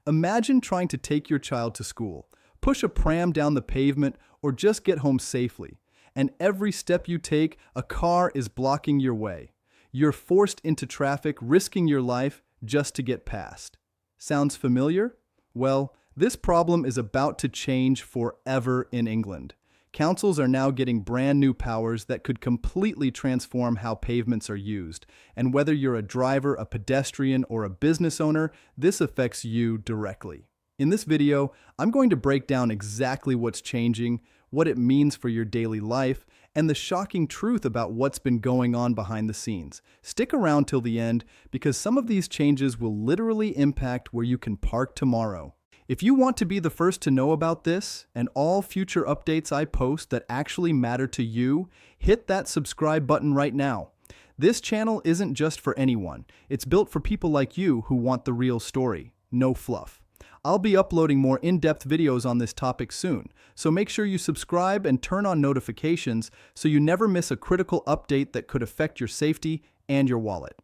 Imagine trying to take your child to school, push a pram down the pavement, or just get home safely. And every step you take, a car is blocking your way. You're forced into traffic, risking your life just to get past. Sounds familiar? Well, this problem is about to change forever in England. Councils are now getting brand new powers that could completely transform how pavements are used. And whether you're a driver, a pedestrian, or a business owner, this affects you directly. In this video, I'm going to break down exactly what's changing, what it means for your daily life, and the shocking truth about what's been going on behind the scenes. Stick around till the end because some of these changes will literally impact where you can park tomorrow. If you want to be the first to know about this and all future updates I post that actually matter to you, hit that subscribe button right now. This channel isn't just for anyone. It's built for people like you who want the real story, no fluff. I'll be uploading more in-depth videos on this topic soon, so make sure you subscribe and turn on notifications so you never miss a critical update that could affect your safety and your wallet.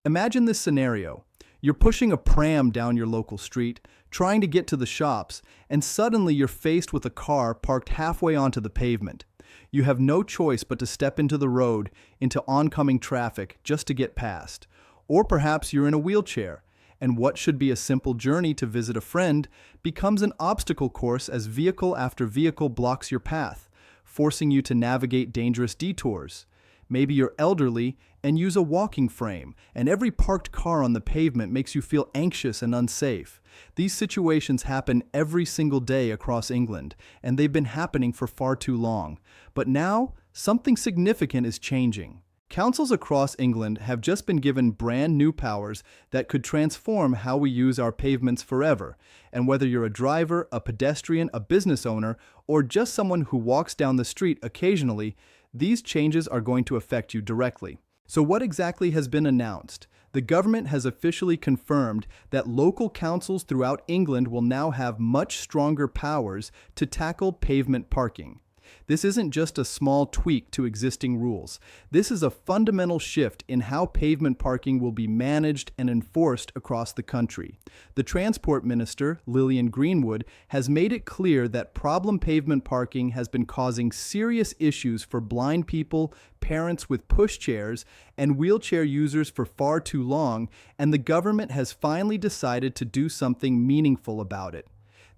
Imagine this scenario. You're pushing a pram down your local street, trying to get to the shops, and suddenly you're faced with a car parked halfway onto the pavement. You have no choice but to step into the road, into oncoming traffic, just to get past. Or perhaps you're in a wheelchair, and what should be a simple journey to visit a friend becomes an obstacle course as vehicle after vehicle blocks your path, forcing you to navigate dangerous detours. Maybe you're elderly and use a walking frame, and every parked car on the pavement makes you feel anxious and unsafe. These situations happen every single day across England, and they've been happening for far too long. But now, something significant is changing. Councils across England have just been given brand new powers that could transform how we use our pavements forever. And whether you're a driver, a pedestrian, a business owner, or just someone who walks down the street occasionally, these changes are going to affect you directly. So what exactly has been announced? The government has officially confirmed that local councils throughout England will now have much stronger powers to tackle pavement parking. This isn't just a small tweak to existing rules. This is a fundamental shift in how pavement parking will be managed and enforced across the country. The Transport Minister, Lillian Greenwood, has made it clear that problem pavement parking has been causing serious issues for blind people, parents with pushchairs, and wheelchair users for far too long, and the government has finally decided to do something meaningful about it.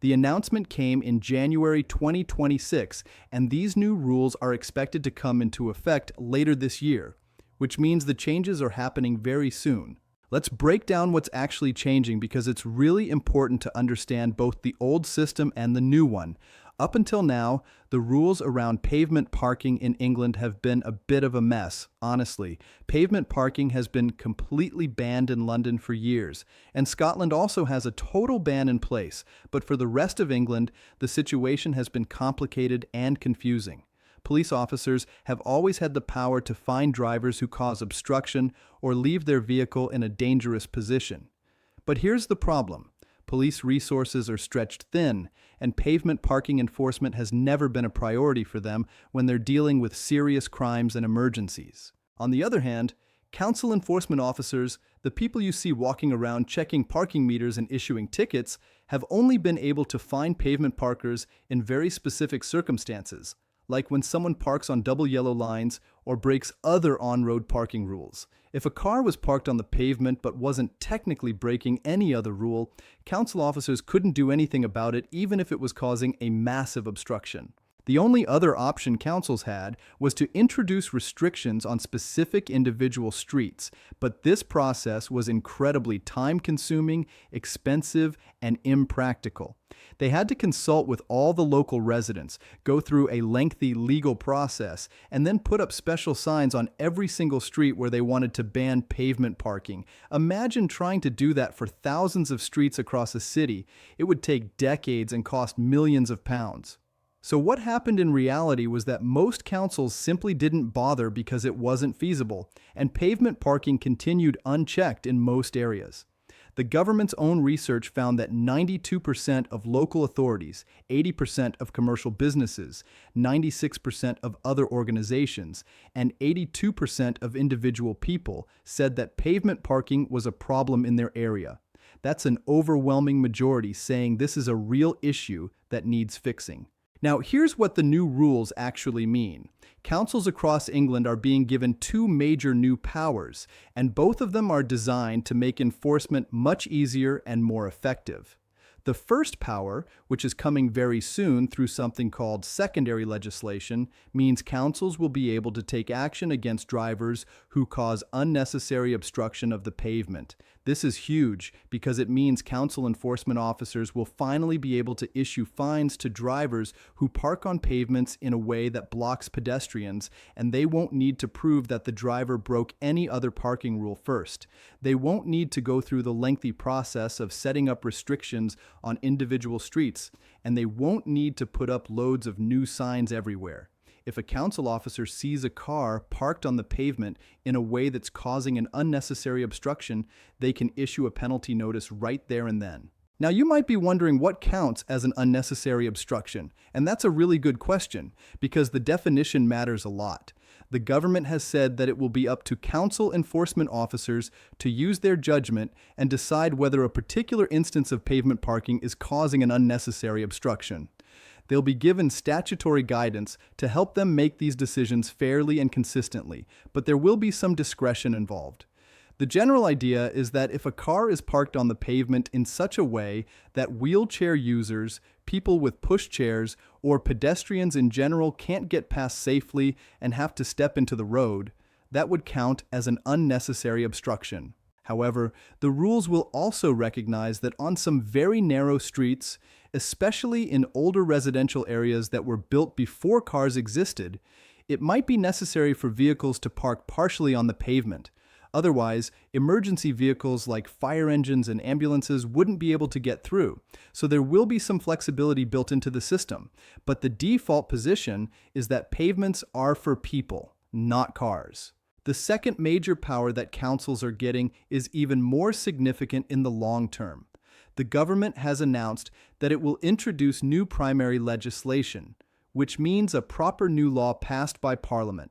The announcement came in January 2026, and these new rules are expected to come into effect later this year, which means the changes are happening very soon. Let's break down what's actually changing because it's really important to understand both the old system and the new one. Up until now, the rules around pavement parking in England have been a bit of a mess, honestly. Pavement parking has been completely banned in London for years, and Scotland also has a total ban in place, but for the rest of England, the situation has been complicated and confusing. Police officers have always had the power to fine drivers who cause obstruction or leave their vehicle in a dangerous position. But here's the problem. Police resources are stretched thin, and pavement parking enforcement has never been a priority for them when they're dealing with serious crimes and emergencies. On the other hand, council enforcement officers, the people you see walking around checking parking meters and issuing tickets, have only been able to fine pavement parkers in very specific circumstances, like when someone parks on double yellow lines or breaks other on-road parking rules. If a car was parked on the pavement but wasn't technically breaking any other rule, council officers couldn't do anything about it even if it was causing a massive obstruction. The only other option councils had was to introduce restrictions on specific individual streets, but this process was incredibly time-consuming, expensive, and impractical. They had to consult with all the local residents, go through a lengthy legal process, and then put up special signs on every single street where they wanted to ban pavement parking. Imagine trying to do that for thousands of streets across a city. It would take decades and cost millions of pounds. So what happened in reality was that most councils simply didn't bother because it wasn't feasible, and pavement parking continued unchecked in most areas. The government's own research found that 92% of local authorities, 80% of commercial businesses, 96% of other organizations, and 82% of individual people said that pavement parking was a problem in their area. That's an overwhelming majority saying this is a real issue that needs fixing. Now, here's what the new rules actually mean. Councils across England are being given two major new powers, and both of them are designed to make enforcement much easier and more effective. The first power, which is coming very soon through something called secondary legislation, means councils will be able to take action against drivers who cause unnecessary obstruction of the pavement. This is huge because it means council enforcement officers will finally be able to issue fines to drivers who park on pavements in a way that blocks pedestrians, and they won't need to prove that the driver broke any other parking rule first. They won't need to go through the lengthy process of setting up restrictions on individual streets, and they won't need to put up loads of new signs everywhere. If a council officer sees a car parked on the pavement in a way that's causing an unnecessary obstruction, they can issue a penalty notice right there and then. Now, you might be wondering what counts as an unnecessary obstruction, and that's a really good question, because the definition matters a lot. The government has said that it will be up to council enforcement officers to use their judgment and decide whether a particular instance of pavement parking is causing an unnecessary obstruction. They'll be given statutory guidance to help them make these decisions fairly and consistently, but there will be some discretion involved. The general idea is that if a car is parked on the pavement in such a way that wheelchair users, people with pushchairs, or pedestrians in general can't get past safely and have to step into the road, that would count as an unnecessary obstruction. However, the rules will also recognize that on some very narrow streets, especially in older residential areas that were built before cars existed, it might be necessary for vehicles to park partially on the pavement. Otherwise, emergency vehicles like fire engines and ambulances wouldn't be able to get through, so there will be some flexibility built into the system. But the default position is that pavements are for people, not cars. The second major power that councils are getting is even more significant in the long term. The government has announced that it will introduce new primary legislation, which means a proper new law passed by Parliament,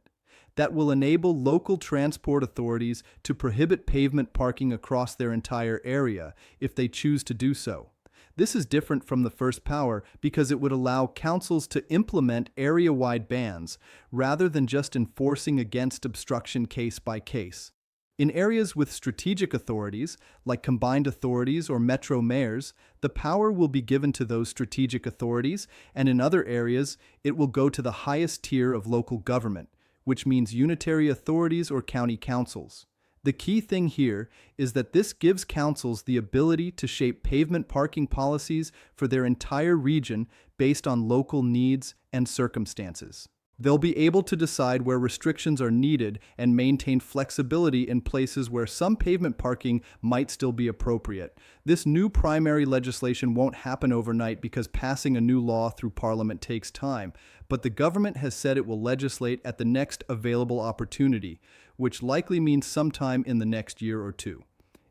that will enable local transport authorities to prohibit pavement parking across their entire area if they choose to do so. This is different from the first power because it would allow councils to implement area-wide bans rather than just enforcing against obstruction case by case. In areas with strategic authorities, like combined authorities or metro mayors, the power will be given to those strategic authorities, and in other areas, it will go to the highest tier of local government, which means unitary authorities or county councils. The key thing here is that this gives councils the ability to shape pavement parking policies for their entire region based on local needs and circumstances. They'll be able to decide where restrictions are needed and maintain flexibility in places where some pavement parking might still be appropriate. This new primary legislation won't happen overnight because passing a new law through Parliament takes time, but the government has said it will legislate at the next available opportunity, which likely means sometime in the next year or two.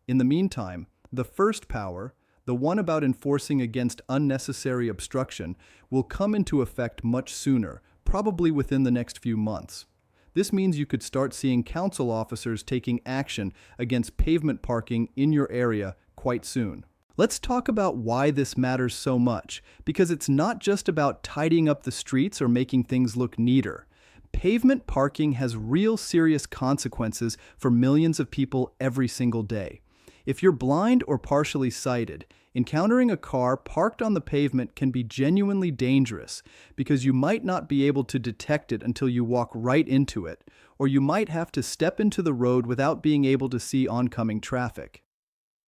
In the meantime, the first power, the one about enforcing against unnecessary obstruction, will come into effect much sooner, probably within the next few months. This means you could start seeing council officers taking action against pavement parking in your area quite soon. Let's talk about why this matters so much, because it's not just about tidying up the streets or making things look neater. Pavement parking has real serious consequences for millions of people every single day. If you're blind or partially sighted, encountering a car parked on the pavement can be genuinely dangerous because you might not be able to detect it until you walk right into it, or you might have to step into the road without being able to see oncoming traffic.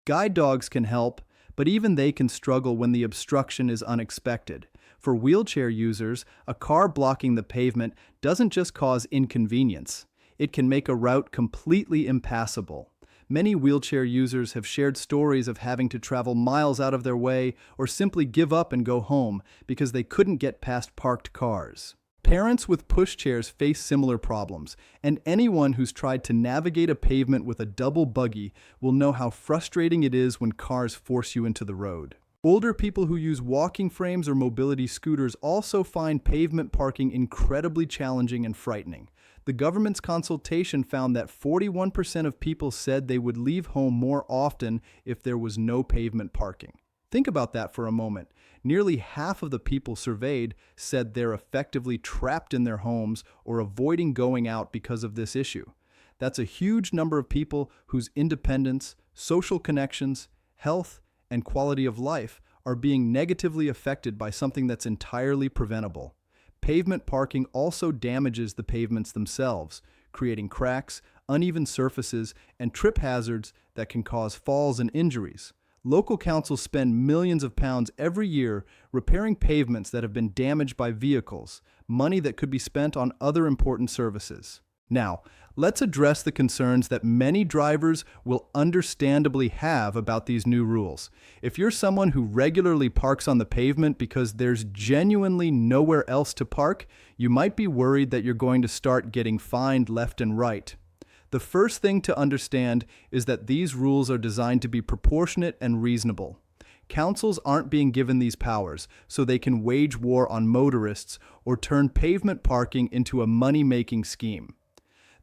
Guide dogs can help, but even they can struggle when the obstruction is unexpected. For wheelchair users, a car blocking the pavement doesn't just cause inconvenience, it can make a route completely impassable. Many wheelchair users have shared stories of having to travel miles out of their way or simply give up and go home because they couldn't get past parked cars. Parents with pushchairs face similar problems, and anyone who's tried to navigate a pavement with a double buggy will know how frustrating it is when cars force you into the road. Older people who use walking frames or mobility scooters also find pavement parking incredibly challenging and frightening. The government's consultation found that 41% of people said they would leave home more often if there was no pavement parking. Think about that for a moment. Nearly half of the people surveyed said they're effectively trapped in their homes or avoiding going out because of this issue. That's a huge number of people whose independence, social connections, health, and quality of life are being negatively affected by something that's entirely preventable. Pavement parking also damages the pavements themselves, creating cracks, uneven surfaces, and trip hazards that can cause falls and injuries. Local councils spend millions of pounds every year repairing pavements that have been damaged by vehicles, money that could be spent on other important services. Now, let's address the concerns that many drivers will understandably have about these new rules. If you're someone who regularly parks on the pavement because there's genuinely nowhere else to park, you might be worried that you're going to start getting fined left and right. The first thing to understand is that these rules are designed to be proportionate and reasonable. Councils aren't being given these powers so they can wage war on motorists or turn pavement parking into a money-making scheme.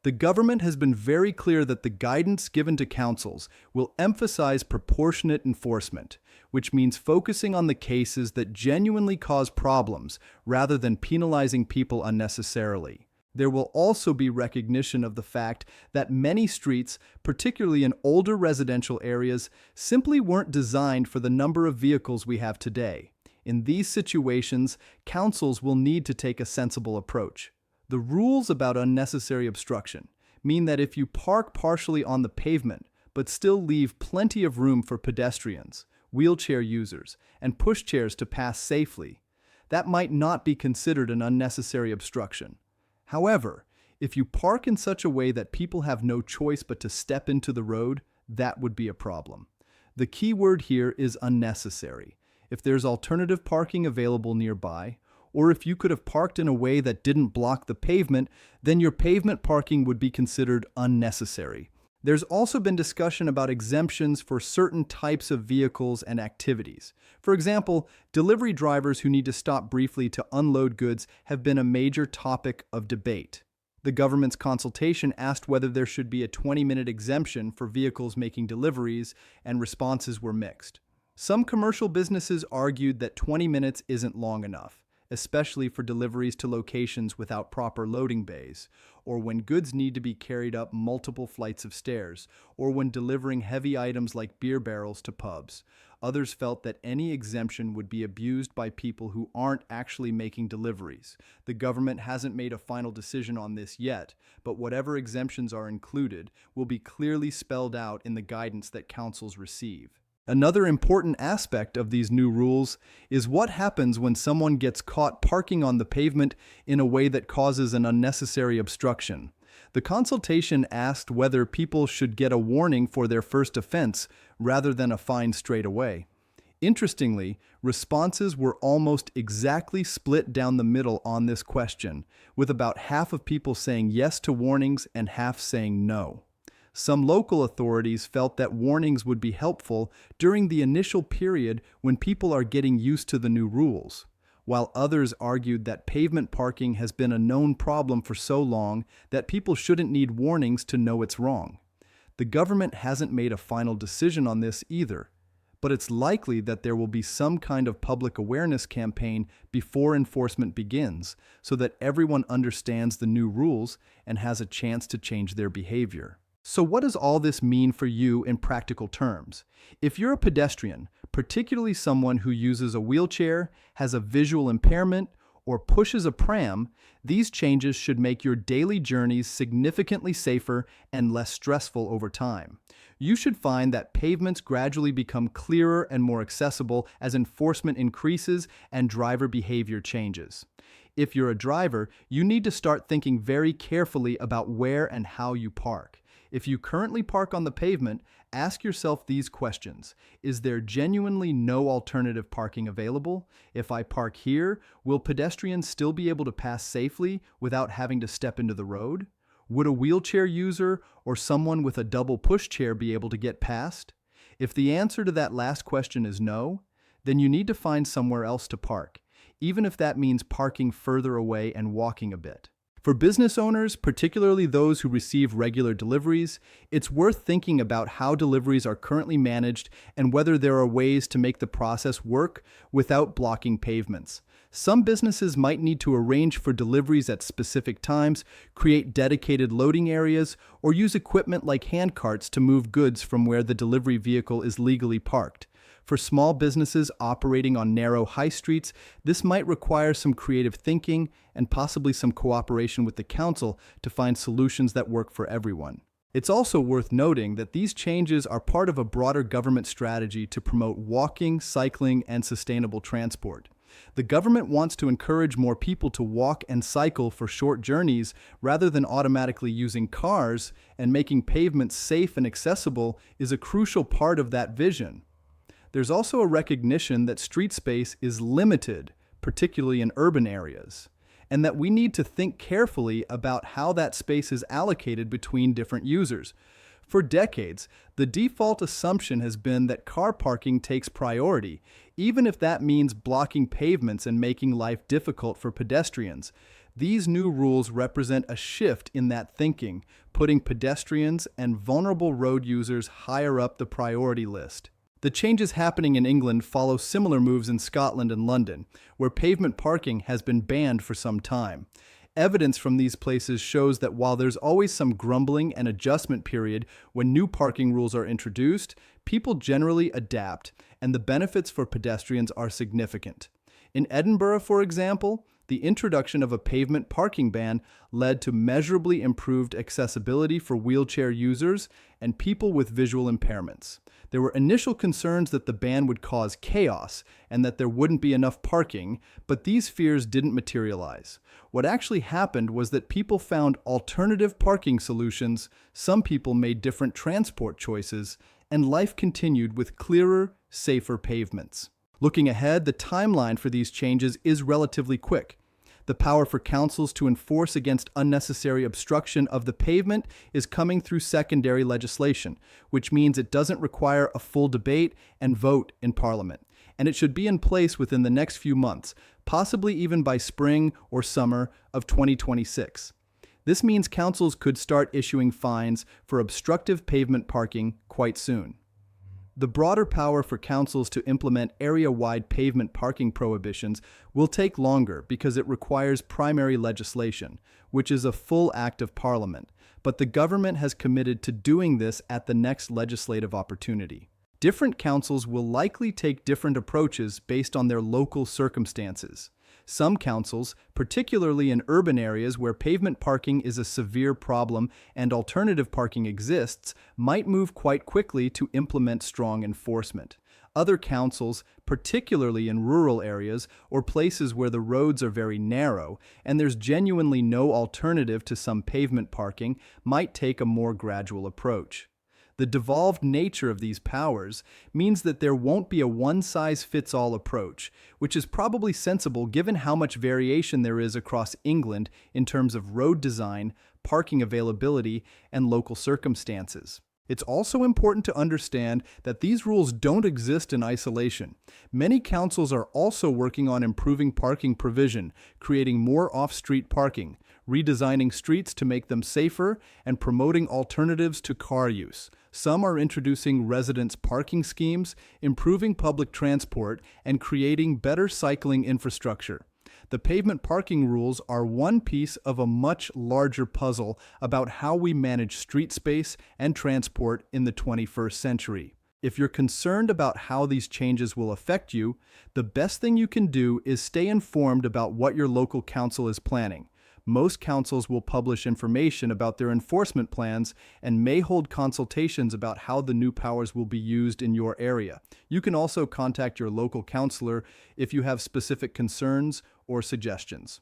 The government has been very clear that the guidance given to councils will emphasize proportionate enforcement, which means focusing on the cases that genuinely cause problems rather than penalizing people unnecessarily. There will also be recognition of the fact that many streets, particularly in older residential areas, simply weren't designed for the number of vehicles we have today. In these situations, councils will need to take a sensible approach. The rules about unnecessary obstruction mean that if you park partially on the pavement, but still leave plenty of room for pedestrians, wheelchair users, and pushchairs to pass safely, that might not be considered an unnecessary obstruction. However, if you park in such a way that people have no choice but to step into the road, that would be a problem. The key word here is unnecessary. If there's alternative parking available nearby, or if you could have parked in a way that didn't block the pavement, then your pavement parking would be considered unnecessary. There's also been discussion about exemptions for certain types of vehicles and activities. For example, delivery drivers who need to stop briefly to unload goods have been a major topic of debate. The government's consultation asked whether there should be a 20-minute exemption for vehicles making deliveries, and responses were mixed. Some commercial businesses argued that 20 minutes isn't long enough, especially for deliveries to locations without proper loading bays, or when goods need to be carried up multiple flights of stairs, or when delivering heavy items like beer barrels to pubs. Others felt that any exemption would be abused by people who aren't actually making deliveries. The government hasn't made a final decision on this yet, but whatever exemptions are included will be clearly spelled out in the guidance that councils receive. Another important aspect of these new rules is what happens when someone gets caught parking on the pavement in a way that causes an unnecessary obstruction. The consultation asked whether people should get a warning for their first offense rather than a fine straight away. Interestingly, responses were almost exactly split down the middle on this question, with about half of people saying yes to warnings and half saying no. Some local authorities felt that warnings would be helpful during the initial period when people are getting used to the new rules, while others argued that pavement parking has been a known problem for so long that people shouldn't need warnings to know it's wrong. The government hasn't made a final decision on this either, but it's likely that there will be some kind of public awareness campaign before enforcement begins so that everyone understands the new rules and has a chance to change their behavior. So what does all this mean for you in practical terms? If you're a pedestrian, particularly someone who uses a wheelchair, has a visual impairment, or pushes a pram, these changes should make your daily journeys significantly safer and less stressful over time. You should find that pavements gradually become clearer and more accessible as enforcement increases and driver behavior changes. If you're a driver, you need to start thinking very carefully about where and how you park. If you currently park on the pavement, ask yourself these questions. Is there genuinely no alternative parking available? If I park here, will pedestrians still be able to pass safely without having to step into the road? Would a wheelchair user or someone with a double pushchair be able to get past? If the answer to that last question is no, then you need to find somewhere else to park, even if that means parking further away and walking a bit. For business owners, particularly those who receive regular deliveries, it's worth thinking about how deliveries are currently managed and whether there are ways to make the process work without blocking pavements. Some businesses might need to arrange for deliveries at specific times, create dedicated loading areas, or use equipment like hand carts to move goods from where the delivery vehicle is legally parked. For small businesses operating on narrow high streets, this might require some creative thinking and possibly some cooperation with the council to find solutions that work for everyone. It's also worth noting that these changes are part of a broader government strategy to promote walking, cycling, and sustainable transport. The government wants to encourage more people to walk and cycle for short journeys rather than automatically using cars, and making pavements safe and accessible is a crucial part of that vision. There's also a recognition that street space is limited, particularly in urban areas, and that we need to think carefully about how that space is allocated between different users. For decades, the default assumption has been that car parking takes priority, even if that means blocking pavements and making life difficult for pedestrians. These new rules represent a shift in that thinking, putting pedestrians and vulnerable road users higher up the priority list. The changes happening in England follow similar moves in Scotland and London, where pavement parking has been banned for some time. Evidence from these places shows that while there's always some grumbling and adjustment period when new parking rules are introduced, people generally adapt, and the benefits for pedestrians are significant. In Edinburgh, for example, the introduction of a pavement parking ban led to measurably improved accessibility for wheelchair users and people with visual impairments. There were initial concerns that the ban would cause chaos and that there wouldn't be enough parking, but these fears didn't materialize. What actually happened was that people found alternative parking solutions, some people made different transport choices, and life continued with clearer, safer pavements. Looking ahead, the timeline for these changes is relatively quick. The power for councils to enforce against unnecessary obstruction of the pavement is coming through secondary legislation, which means it doesn't require a full debate and vote in Parliament, and it should be in place within the next few months, possibly even by spring or summer of 2026. This means councils could start issuing fines for obstructive pavement parking quite soon. The broader power for councils to implement area-wide pavement parking prohibitions will take longer because it requires primary legislation, which is a full act of Parliament, but the government has committed to doing this at the next legislative opportunity. Different councils will likely take different approaches based on their local circumstances. Some councils, particularly in urban areas where pavement parking is a severe problem and alternative parking exists, might move quite quickly to implement strong enforcement. Other councils, particularly in rural areas or places where the roads are very narrow and there's genuinely no alternative to some pavement parking, might take a more gradual approach. The devolved nature of these powers means that there won't be a one-size-fits-all approach, which is probably sensible given how much variation there is across England in terms of road design, parking availability, and local circumstances. It's also important to understand that these rules don't exist in isolation. Many councils are also working on improving parking provision, creating more off-street parking, redesigning streets to make them safer, and promoting alternatives to car use. Some are introducing residents' parking schemes, improving public transport, and creating better cycling infrastructure. The pavement parking rules are one piece of a much larger puzzle about how we manage street space and transport in the 21st century. If you're concerned about how these changes will affect you, the best thing you can do is stay informed about what your local council is planning. Most councils will publish information about their enforcement plans and may hold consultations about how the new powers will be used in your area. You can also contact your local councilor if you have specific concerns or suggestions.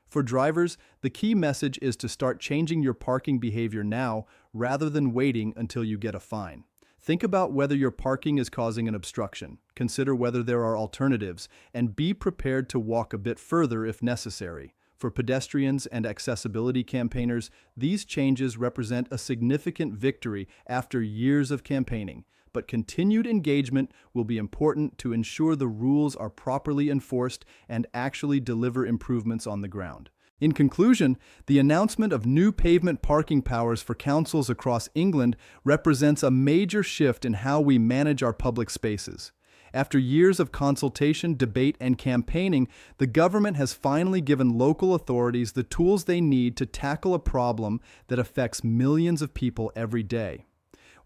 For drivers, the key message is to start changing your parking behavior now rather than waiting until you get a fine. Think about whether your parking is causing an obstruction. Consider whether there are alternatives, and be prepared to walk a bit further if necessary. For pedestrians and accessibility campaigners, these changes represent a significant victory after years of campaigning, but continued engagement will be important to ensure the rules are properly enforced and actually deliver improvements on the ground. In conclusion, the announcement of new pavement parking powers for councils across England represents a major shift in how we manage our public spaces. After years of consultation, debate, and campaigning, the government has finally given local authorities the tools they need to tackle a problem that affects millions of people every day.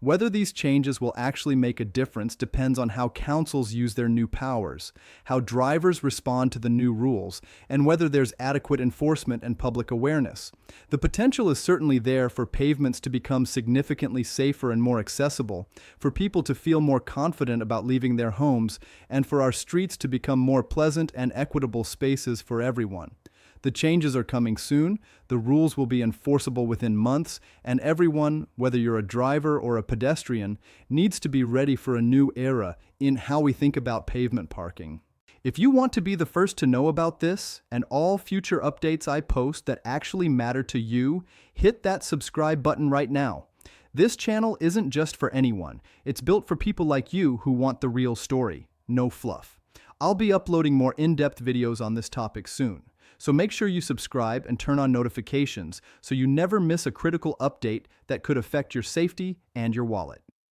Whether these changes will actually make a difference depends on how councils use their new powers, how drivers respond to the new rules, and whether there's adequate enforcement and public awareness. The potential is certainly there for pavements to become significantly safer and more accessible, for people to feel more confident about leaving their homes, and for our streets to become more pleasant and equitable spaces for everyone. The changes are coming soon, the rules will be enforceable within months, and everyone, whether you're a driver or a pedestrian, needs to be ready for a new era in how we think about pavement parking. If you want to be the first to know about this and all future updates I post that actually matter to you, hit that subscribe button right now. This channel isn't just for anyone. It's built for people like you who want the real story, no fluff. I'll be uploading more in-depth videos on this topic soon. So make sure you subscribe and turn on notifications so you never miss a critical update that could affect your safety and your wallet.